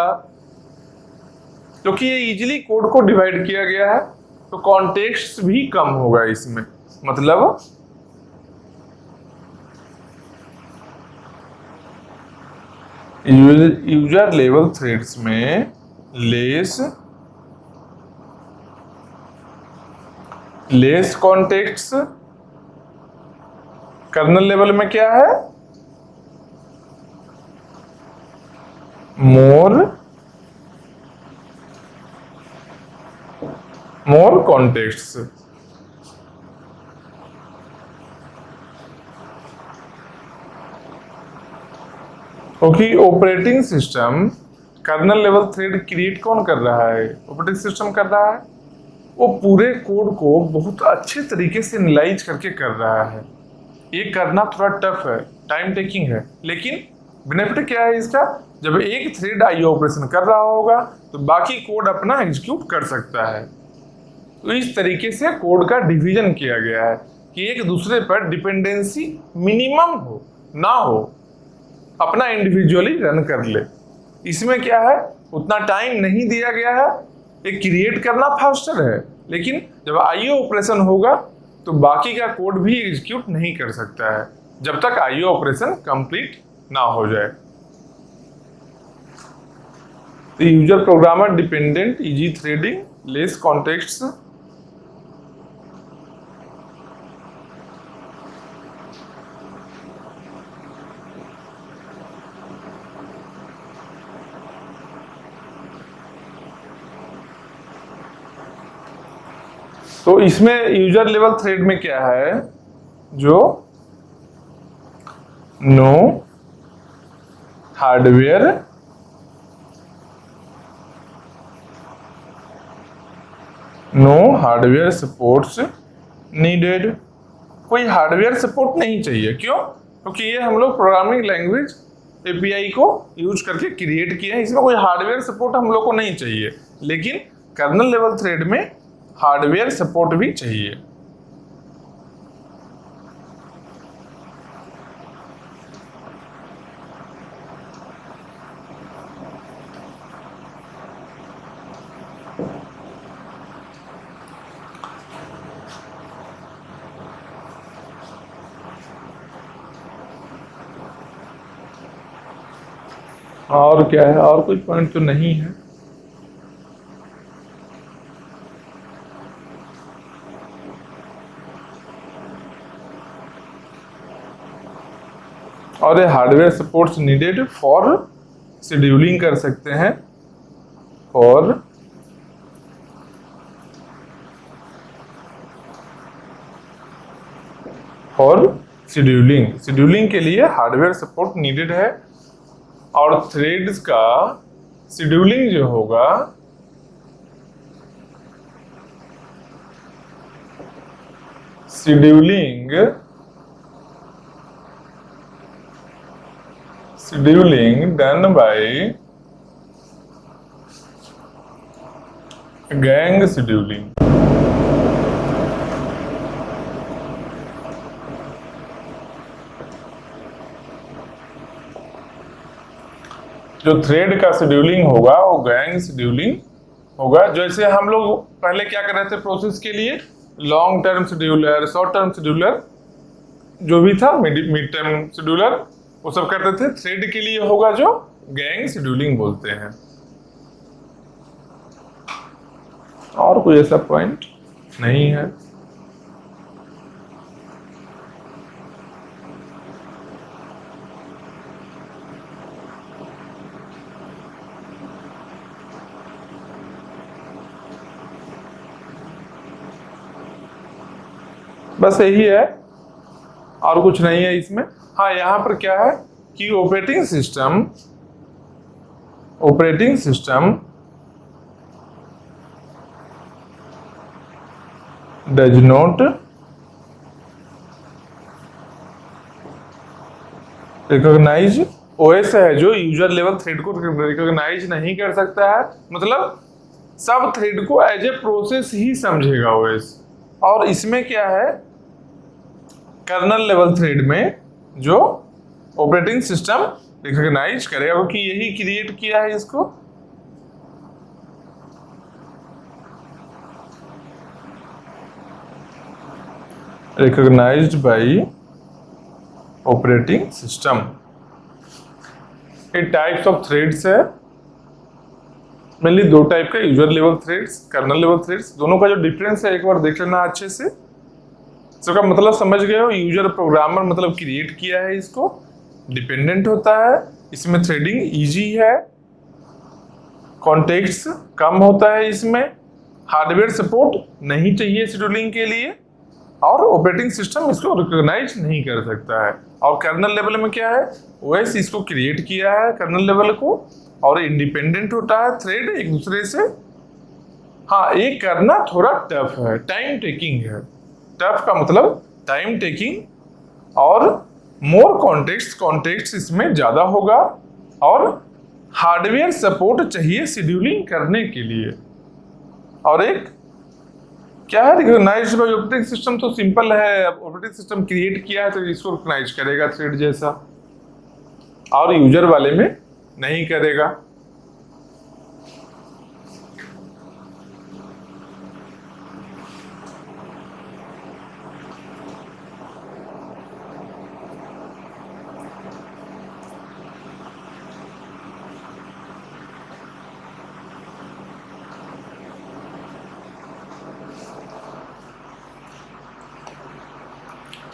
Speaker 1: क्योंकि ये इजीली कोड को डिवाइड किया गया है, तो कॉन्टेक्ट्स भी कम होगा इसमें। मतलब यूजर लेवल थ्रेड्स में लेस कॉन्टेक्ट्स, कर्नल लेवल में क्या है, मोर मोर कॉन्टेक्ट्स। क्योंकि operating system kernel level thread create कौन कर रहा है? ऑपरेटिंग सिस्टम कर रहा है। वो पूरे कोड को बहुत अच्छे तरीके से एनालाइज करके कर रहा है। ये करना थोड़ा टफ है, टाइम टेकिंग है, लेकिन बेनिफिट क्या है इसका? जब एक थ्रेड आईओ ऑपरेशन कर रहा होगा तो बाकी कोड अपना एग्जीक्यूट कर सकता है। तो इस तरीके से कोड का डिवीजन किया गया है कि एक दूसरे पर डिपेंडेंसी मिनिमम हो, ना हो, अपना इंडिविजुअली रन कर ले। इसमें क्या है, उतना टाइम नहीं दिया गया है। एक क्रिएट करना फास्टर है, लेकिन जब आईओ ऑपरेशन होगा तो बाकी का कोड भी एग्जीक्यूट नहीं कर सकता है जब तक आईओ ऑपरेशन कंप्लीट ना हो जाए। तो user programmer dependent, easy threading, less contacts. तो इसमें यूजर लेवल थ्रेड में क्या है, जो नो हार्डवेयर सपोर्ट्स नीडेड। कोई हार्डवेयर सपोर्ट नहीं चाहिए। क्यों? क्योंकि ये हम लोग प्रोग्रामिंग लैंग्वेज एपीआई को यूज करके क्रिएट किए हैं, इसमें कोई हार्डवेयर सपोर्ट हम लोग को नहीं चाहिए। लेकिन कर्नल लेवल थ्रेड में हार्डवेयर सपोर्ट भी चाहिए। और क्या है, और कोई पॉइंट तो नहीं है। और ये hardware supports needed for scheduling कर सकते हैं, और शेड्यूलिंग के लिए हार्डवेयर सपोर्ट नीडेड है। और थ्रेड्स का शेड्यूलिंग जो होगा, scheduling done by gang scheduling. जो थ्रेड का शेड्यूलिंग होगा वो गैंग शेड्यूलिंग होगा। जैसे हम लोग पहले क्या कर रहे थे प्रोसेस के लिए, long term scheduler, short term scheduler, जो भी था मिड टर्म शेड्यूलर, वो सब करते थे। थ्रेड के लिए होगा जो गैंग शेड्यूलिंग बोलते हैं। और कोई ऐसा पॉइंट नहीं है। बस यही है, और कुछ नहीं है इसमें। हाँ, यहां पर क्या है कि operating system does not recognize, OS है जो यूजर लेवल थ्रेड को रिकॉग्नाइज नहीं कर सकता है। मतलब सब थ्रेड को एज ए प्रोसेस ही समझेगा ओएस। और इसमें क्या है, कर्नल लेवल थ्रेड में जो ऑपरेटिंग सिस्टम रिकॉग्नाइज करेगा, क्योंकि यही क्रिएट किया है इसको। Recognised by operating system. ये टाइप्स ऑफ थ्रेड्स है, मेनली दो टाइप का, user level threads, kernel level threads. दोनों का जो डिफरेंस है एक बार देख लेना अच्छे से। इसका मतलब समझ गए हो, यूजर प्रोग्रामर मतलब क्रिएट किया है इसको, डिपेंडेंट होता है, इसमें थ्रेडिंग इजी है, कॉन्टेक्स्ट कम होता है इसमें, हार्डवेयर सपोर्ट नहीं चाहिए शेड्यूलिंग के लिए, और ऑपरेटिंग सिस्टम इसको रिकॉग्नाइज नहीं कर सकता है। और कर्नल लेवल में क्या है, ओएस इसको क्रिएट किया है कर्नल लेवल को, और इंडिपेंडेंट होता है थ्रेड एक दूसरे से। हाँ, ये करना थोड़ा टफ है, टाइम टेकिंग है। टफ का मतलब टाइम टेकिंग, और मोर कॉन्टेक्स्ट इसमें ज्यादा होगा, और हार्डवेयर सपोर्ट चाहिए शेड्यूलिंग करने के लिए। और एक क्या है, रिकॉग्नाइज्ड बाय ऑपरेटिंग सिस्टम तो सिंपल है, ऑपरेटिंग सिस्टम क्रिएट किया है तो इसको रिकॉग्नाइज करेगा थ्रेड जैसा, और यूजर वाले में नहीं करेगा।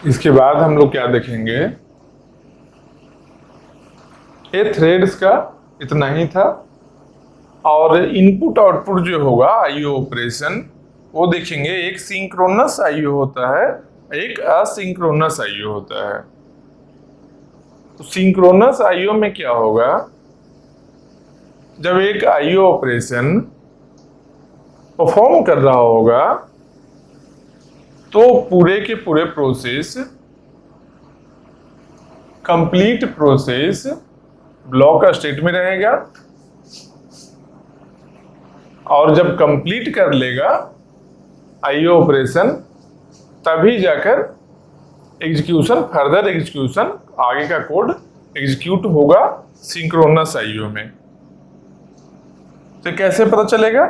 Speaker 1: इसके बाद हम लोग क्या देखेंगे, ये थ्रेड्स का इतना ही था। और इनपुट आउटपुट जो होगा आईओ ऑपरेशन, वो देखेंगे। एक सिंक्रोनस आईओ होता है, एक असिंक्रोनस आईओ होता है। तो सिंक्रोनस आईओ में क्या होगा, जब एक आईओ ऑपरेशन परफॉर्म कर रहा होगा तो पूरे के पूरे process, complete process block state में रहेगा, और जब कंप्लीट कर लेगा आईओ ऑपरेशन तभी जाकर एग्जीक्यूशन, फर्दर एग्जीक्यूशन, आगे का कोड एग्जीक्यूट होगा सिंक्रोनस आईओ में। तो कैसे पता चलेगा,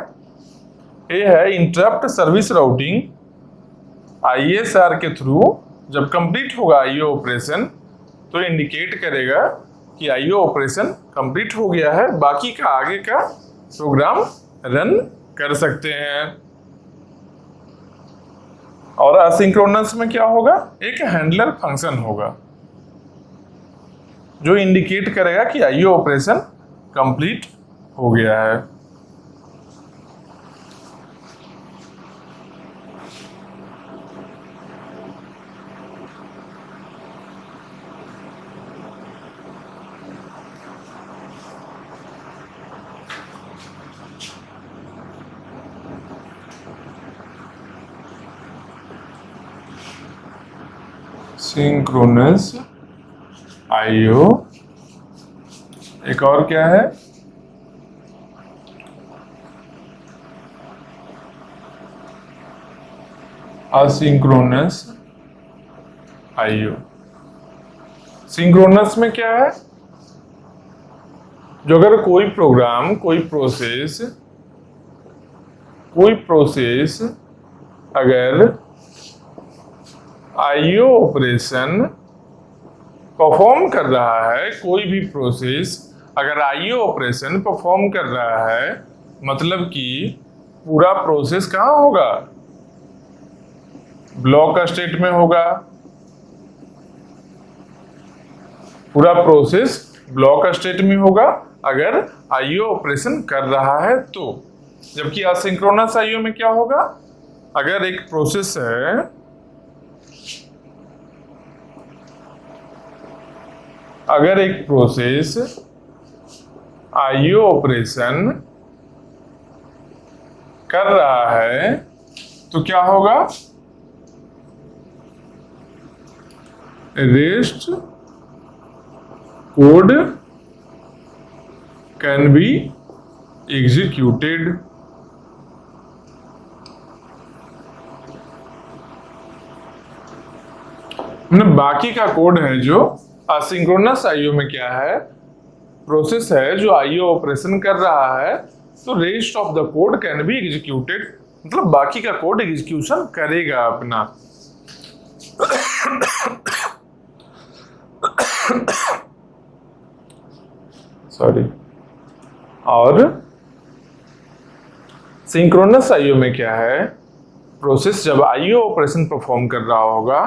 Speaker 1: ये है इंटरप्ट सर्विस राउटिंग ISR के थ्रू जब कंप्लीट होगा आईओ ऑपरेशन तो इंडिकेट करेगा कि आईओ ऑपरेशन कंप्लीट हो गया है, बाकी का आगे का प्रोग्राम रन कर सकते हैं। और असिंक्रोनस में क्या होगा, एक हैंडलर फंक्शन होगा जो इंडिकेट करेगा कि आईओ ऑपरेशन कंप्लीट हो गया है। सिंक्रोनस आईओ, एक और क्या है, असिंक्रोनस आईओ। सिंक्रोनस में क्या है, जो अगर कोई प्रोग्राम, कोई प्रोसेस अगर आईओ ऑपरेशन परफॉर्म कर रहा है, कोई भी प्रोसेस अगर आईओ ऑपरेशन परफॉर्म कर रहा है, मतलब कि पूरा प्रोसेस कहाँ होगा, ब्लॉक स्टेट में होगा। पूरा प्रोसेस ब्लॉक स्टेट में होगा अगर आईओ ऑपरेशन कर रहा है तो। जबकि असिंक्रोनस आईओ में क्या होगा, अगर एक प्रोसेस है, अगर एक प्रोसेस आईओ ऑपरेशन कर रहा है तो क्या होगा, rest code can be executed. बाकी का कोड है जो असिंक्रोनस आईओ में क्या है, प्रोसेस है जो आईओ ऑपरेशन कर रहा है, तो rest of the code can be executed, मतलब बाकी का कोड एग्जीक्यूशन करेगा अपना। सॉरी। और सिंक्रोनस आईओ में क्या है, प्रोसेस जब आईओ ऑपरेशन परफॉर्म कर रहा होगा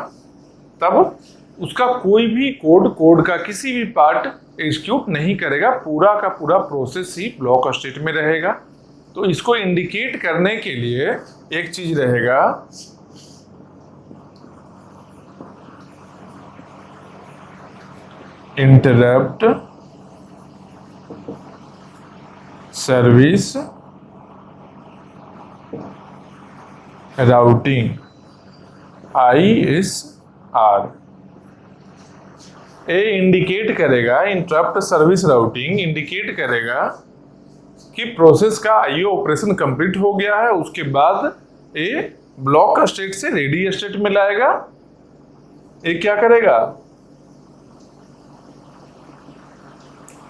Speaker 1: तब उसका कोई भी कोड का किसी भी पार्ट एग्जीक्यूट नहीं करेगा, पूरा का पूरा प्रोसेस ही ब्लॉक स्टेट में रहेगा। तो इसको इंडिकेट करने के लिए एक चीज रहेगा, इंटरप्ट सर्विस राउटिंग, ISR। ए इंडिकेट करेगा, इंटरप्ट सर्विस राउटिंग इंडिकेट करेगा कि प्रोसेस का IO ऑपरेशन कंप्लीट हो गया है, उसके बाद ए ब्लॉक स्टेट से रेडी स्टेट में लाएगा। ये क्या करेगा,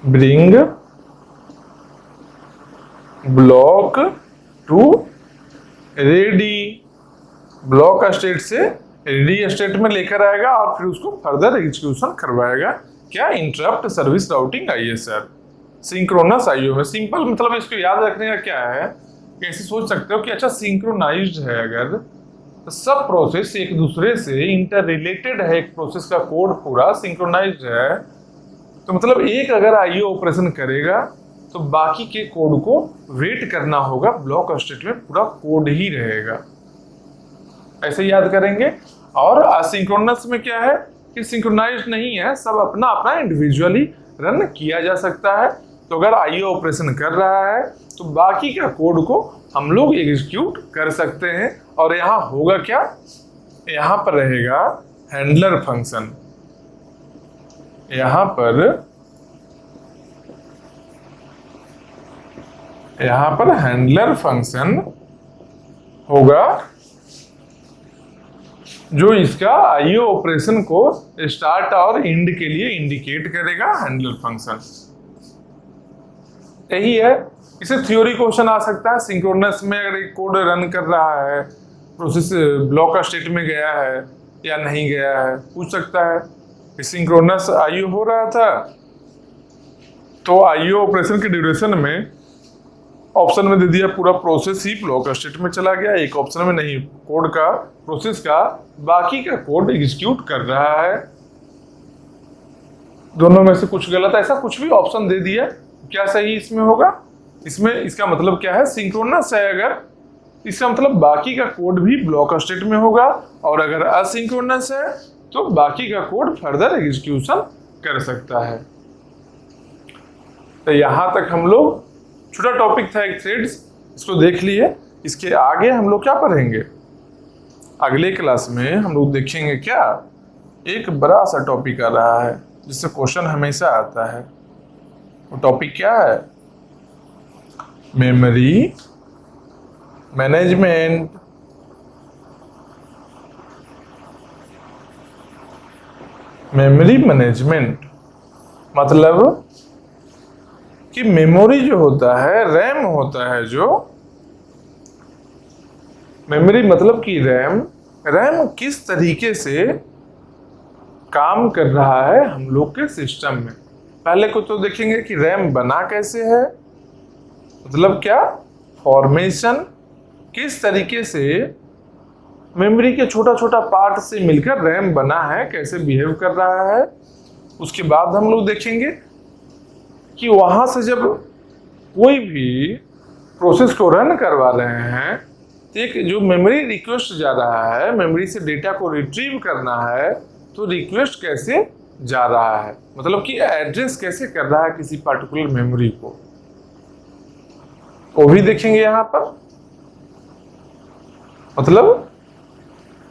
Speaker 1: bring block to ready, block state से रेडी स्टेट में लेकर आएगा और फिर उसको फर्दर एग्जीक्यूशन करवाएगा। क्या, interrupt service routing ISR, synchronous IO में। सिंपल मतलब इसको याद रखने का क्या है, कैसे सोच सकते हो कि अच्छा सिंक्रोनाइज्ड है, अगर तो सब प्रोसेस एक दूसरे से इंटर रिलेटेड है, एक प्रोसेस का कोड पूरा सिंक्रोनाइज्ड है, तो मतलब एक अगर IO ऑपरेशन करेगा तो बाकी के कोड को वेट करना होगा, ब्लॉक स्टेट में पूरा कोड ही रहेगा। ऐसे याद करेंगे। और असिंक्रोनस में क्या है कि सिंक्रोनाइज्ड नहीं है, सब अपना अपना इंडिविजुअली रन किया जा सकता है। तो अगर IO ऑपरेशन कर रहा है तो बाकी का कोड को हम लोग एग्जीक्यूट कर सकते हैं। और यहाँ होगा क्या, यहाँ पर रहेगा हैंडलर फंक्शन, यहाँ पर हैंडलर फंक्शन होगा जो इसका IO ऑपरेशन को स्टार्ट और एंड के लिए इंडिकेट करेगा, हैंडलर फंक्शन। यही है, इसे थ्योरी क्वेश्चन आ सकता है। सिंक्रोनस में अगर एक कोड रन कर रहा है, प्रोसेस ब्लॉक स्टेट में गया है या नहीं गया है, पूछ सकता है। सिंक्रोनस IO हो रहा था तो IO ऑपरेशन के ड्यूरेशन में ऑप्शन में दे दिया पूरा प्रोसेस ही ब्लॉक स्टेट में चला गया, एक ऑप्शन में नहीं, कोड का प्रोसेस का बाकी का कोड एग्जीक्यूट कर रहा है। दोनों में से कुछ गलत, ऐसा कुछ भी ऑप्शन दे दिया, क्या सही इसमें होगा, इसमें इसका मतलब क्या है, सिंक्रोनस है अगर, इसका मतलब बाकी का कोड भी ब्लॉक स्टेट में होगा, और अगर असिंक्रोनस है तो बाकी का कोड फर्दर एग्जीक्यूशन कर सकता है। तो यहां तक हम लोग, छोटा टॉपिक था एक थ्रेड्स, इसको देख लिए। इसके आगे हम लोग क्या पढ़ेंगे, अगले क्लास में हम लोग देखेंगे क्या, एक बड़ा सा टॉपिक आ रहा है जिससे क्वेश्चन हमेशा आता है। वो टॉपिक क्या है, मेमोरी मैनेजमेंट। मेमोरी मैनेजमेंट मतलब कि मेमोरी जो होता है, रैम होता है जो, मेमोरी मतलब कि रैम किस तरीके से काम कर रहा है हम लोग के सिस्टम में। पहले को तो देखेंगे कि रैम बना कैसे है, मतलब क्या, फॉर्मेशन किस तरीके से मेमोरी के छोटा छोटा पार्ट से मिलकर रैम बना है, कैसे बिहेव कर रहा है। उसके बाद हम लोग देखेंगे कि वहां से जब कोई भी प्रोसेस को रन करवा रहे हैं तो एक जो मेमोरी रिक्वेस्ट जा रहा है, मेमोरी से डेटा को रिट्रीव करना है, तो रिक्वेस्ट कैसे जा रहा है, मतलब कि एड्रेस कैसे कर रहा है किसी पर्टिकुलर मेमोरी को, वो भी देखेंगे यहाँ पर। मतलब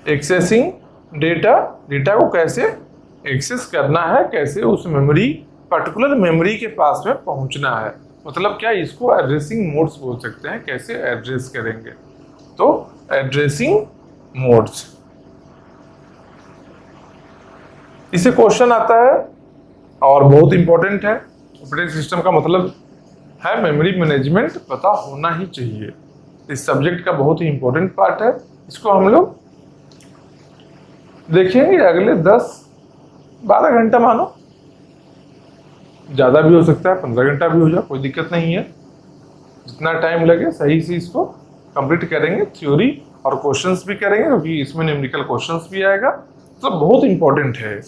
Speaker 1: एक्सेसिंग डेटा को कैसे एक्सेस करना है, कैसे उस मेमोरी, पर्टिकुलर मेमोरी के पास में पहुंचना है, मतलब क्या, इसको एड्रेसिंग मोड्स बोल सकते हैं, कैसे एड्रेस करेंगे, तो एड्रेसिंग मोड्स। इसे क्वेश्चन आता है और बहुत इंपॉर्टेंट है। ऑपरेटिंग सिस्टम का मतलब है मेमोरी मैनेजमेंट, पता होना ही चाहिए। इस सब्जेक्ट का बहुत ही इंपॉर्टेंट पार्ट है। इसको हम लोग देखेंगे अगले 10-12 घंटा, मानो ज़्यादा भी हो सकता है, 15 घंटा भी हो जाए, कोई दिक्कत नहीं है। जितना टाइम लगे सही से इसको कंप्लीट करेंगे, थ्योरी और क्वेश्चंस भी करेंगे, क्योंकि इसमें न्यूमेरिकल क्वेश्चंस भी आएगा, तो बहुत इंपॉर्टेंट है,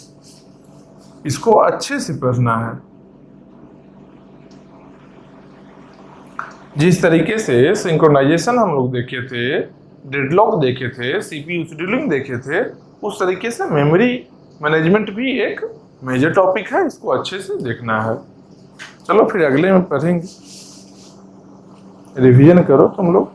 Speaker 1: इसको अच्छे से पढ़ना है। जिस तरीके से सिंक्रोनाइजेशन हम लोग देखे थे, डेडलॉक देखे थे, सीपीयू शेड्यूलिंग देखे थे, उस तरीके से मेमोरी मैनेजमेंट भी एक मेजर टॉपिक है, इसको अच्छे से देखना है। चलो फिर अगले में पढ़ेंगे, रिवीजन करो तुम लोग।